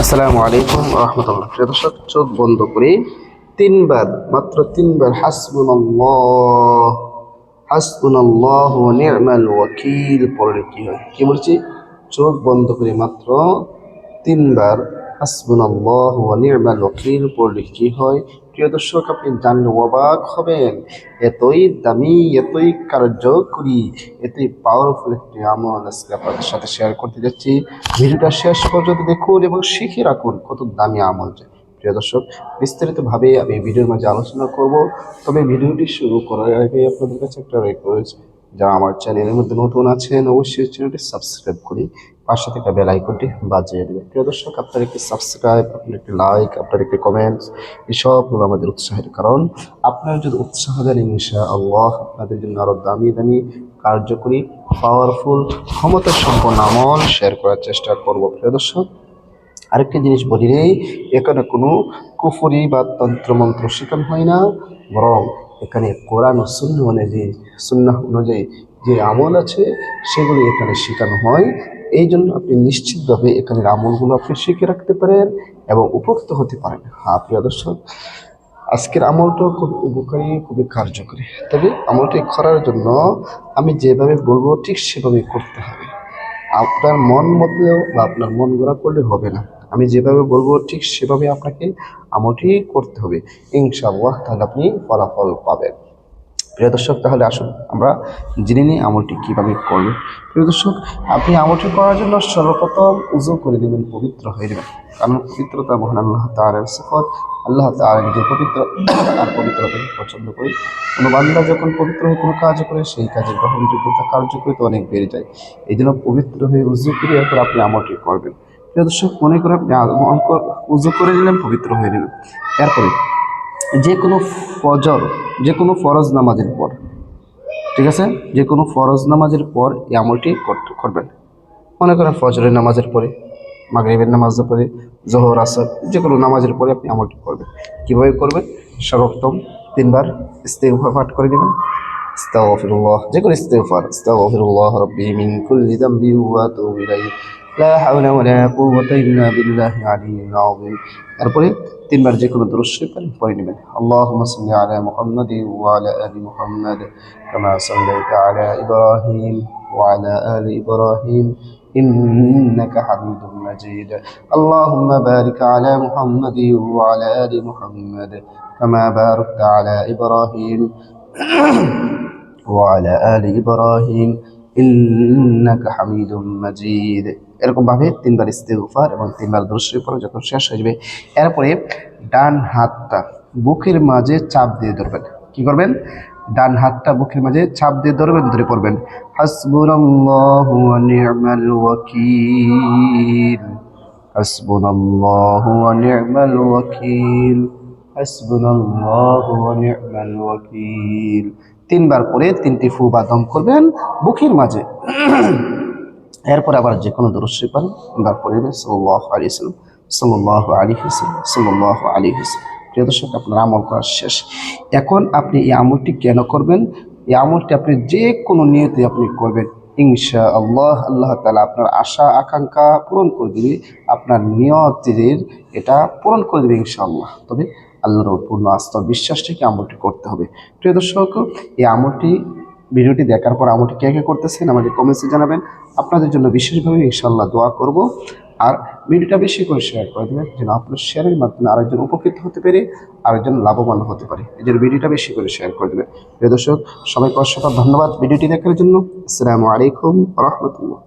আসসালামু আলাইকুম রহমতুল্লাহ। প্রিয় দর্শক, চোখ বন্ধ করে তিনবার, মাত্র তিনবার হাসবুনাল্লাহ হাসবুনাল্লাহু ওয়া নি'মাল ওয়াকিল পড়লে কি হয়? কি বলছি? চোখ বন্ধ করে মাত্র তিনবার হাসবুনাল্লাহু ওয়া নি'মাল ওয়াকিল পড়লে কি হয়? প্রিয় দর্শক, আপনি জানলে অবাক হবেন। এতই দামি, এতই কার্যকরী, এতই পাওয়ারফুল একটি আমল আজকে আপনাদের সাথে শেয়ার করতে যাচ্ছি। ভিডিওটা শেষ পর্যন্ত দেখুন এবং শিখে রাখুন কত দামি আমল। প্রিয় দর্শক, বিস্তারিতভাবে আমি ভিডিওর মাঝে আলোচনা করব। তবে ভিডিওটি শুরু করার আগে আপনাদের কাছে একটা রিকোয়েস্ট, যারা আমার চ্যানেলের মধ্যে নতুন আছেন অবশ্যই চ্যানেলটি সাবস্ক্রাইব করে পাশে থাকা বেল আইকনটি বাজিয়ে দেবেন। প্রিয় দর্শক, আপনার একটি সাবস্ক্রাইব, আপনার একটি লাইক, আপনার একটি কমেন্টস, এসবগুলো আমাদের উৎসাহের কারণ। আপনারা যদি উৎসাহ দেন, ইনশাআল্লাহ আপনাদের জন্য আরও দামি দামি কার্যকরী, পাওয়ারফুল, ক্ষমতা সম্পন্ন আমল শেয়ার করার চেষ্টা করব। প্রিয় দর্শক, আরেকটি জিনিস বলি নেই, এখানে কোনো কুফরি বা তন্ত্রমন্ত্র শেখানো হয় না, বরং এখানে কোরআন ও সুন্নাহ অনুযায়ী যে আমল আছে সেগুলি এখানে শেখানো হয়। এই জন্য আপনি নিশ্চিতভাবে এখানের আমলগুলো আপনি শিখে রাখতে পারেন এবং উপকৃত হতে পারেন। হ্যাঁ প্রিয় দর্শক, আজকের আমলটাও খুব উপকারী, খুবই কার্যকরী। তবে আমলটি করার জন্য আমি যেভাবে বলবো ঠিক সেভাবেই করতে হবে। আপনার মন মতো বা আপনার মন গড়া করলে হবে না। আমি যেভাবে বলবো ঠিক সেভাবে আপনাকে আমলটি করতে হবে, ইনশাআল্লাহ, তাহলে আপনি ফলাফল পাবেন। প্রিয় দর্শক, তাহলে আসুন আমরা জেনে নিই আমলটি কীভাবে করবেন। প্রিয় দর্শক, আপনি আমলটি করার জন্য সর্বপ্রথম উযু করে দেবেন, পবিত্র হয়ে যাবেন। কারণ পবিত্রতা মহান আল্লাহ তাআলার সিফত। আল্লাহ তাআলা নিজে পবিত্র আর পবিত্রতাকে পছন্দ করে। কোনো বান্দা যখন পবিত্র হয়ে কোনো কাজ করে, সেই কাজের গ্রহণযোগ্যতা, কার্যকরিতা অনেক বেড়ে যায়। এই জন্য পবিত্র হয়ে উযু করে এরপর আপনি আমলটি করবেন। প্রিয় দর্শক, মনে করে আপনি উযু করে নিলেন, পবিত্র হয়ে নিলেন। এরপরে যে কোনো যে কোনো ফরজ নামাজের পর, ঠিক আছে, যে কোনো ফরজ নামাজের পর এই আমলটি করবেন। মনে করেন ফজরের নামাজের পরে, মাগরিবের নামাজের পরে, জোহর আসর, যে কোনো নামাজের পরে আপনি আমলটি করবেন। কীভাবে করবেন? সর্বপ্রথম তিনবার ইস্তিগফার পাঠ করে নেবেন। আস্তাগফিরুল্লাহ, যে কোনো ইস্তিগফার, আস্তাগফিরুল্লাহ রাব্বি মিন কুল্লি যামবি ওয়া আতুবু ইলাইহি, লা হাওলা ওয়ালা কুওয়াতা ইল্লা বিল্লাহিল আলিয়্যিল আযীম। তারপরে তিনবার যে কোনো দুরূদ শরীফ পড়ে নেবেন। আল্লাহুম্মা সাল্লি আলা মুহাম্মাদিন ওয়া আলা আলি মুহাম্মাদ কামা সাল্লাইতা আলা ইব্রাহিম ওয়া আলা আলি ইব্রাহিম ইন্নাকা হামিদুম মাজিদ। আল্লাহুম্মা বারিক আলা মুহাম্মাদিন ওয়া আলা আলি মুহাম্মাদ কামা বারাকতা আলা ইব্রাহিম ওয়া আলা আলি ইব্রাহিম ইন্নাকা হামিদুম মাজিদ। এরকম ভাবে তিনবার ইস্তিগফার এবং তিনবার দুরূদ শরীফ পড়ে যখন শেষ হয়ে যাবে, এরপরে ডান হাতটা বুকের মাঝে চাপ দিয়ে ধরবেন। কি করবেন? ডান হাতটা বুকের মাঝে চাপ দিয়ে ধরবেন, ধরে পড়বেন হাসবুনাল্লাহু ওয়া নি'মাল ওয়াকিল, হাসবুনাল্লাহু ওয়া নি'মাল ওয়াকিল, হাসবুনাল্লাহু ওয়া নি'মাল ওয়াকিল। তিনবার পরে তিনটি ফু বা দম করবেন বুকের মাঝে। এরপর আবার যে কোনো দুরূদ শরীফ পড়বেন, সাল্লাল্লাহু আলাইহি ওয়াসাল্লাম, সাল্লাল্লাহু আলাইহি ওয়াসাল্লাম, সাল্লাল্লাহু আলাইহি ওয়াসাল্লাম। প্রিয় দর্শক, আপনার আমল করা শেষ। এখন আপনি এই আমলটি কেন করবেন? এই আমলটি আপনি যে কোনো নিয়তে আপনি করবেন, ইনশাআল্লাহ আল্লাহ তাআলা আপনার আশা আকাঙ্ক্ষা পূরণ করে দিবে। আপনার নিয়তের এটা পূরণ করে দেবে ইনশাআল্লাহ। তবে আল্লাহর পূর্ণ আস্থা বিশ্বাস থেকে আমলটি করতে হবে। প্রিয় দর্শক, এই আমলটি, ভিডিওটি দেখার পর আমলটি কে কে করতেছেন আমাদের কমেন্টসে জানাবেন। আপনাদের জন্য বিশেষভাবে ইনশাআল্লাহ দোয়া করব। আর ভিডিওটা বেশি করে শেয়ার করে দেবেন, যেন আপনার শেয়ারের মাধ্যমে আরেকজন উপকৃত হতে পারে, আরেকজন লাভবান হতে পারে। এই জন্য ভিডিওটা বেশি করে শেয়ার করে দেবেন। প্রিয় দর্শক, সবাইকে অসংখ্য ধন্যবাদ ভিডিওটি দেখার জন্য। আসসালামু আলাইকুম রহমতুল্লাহ।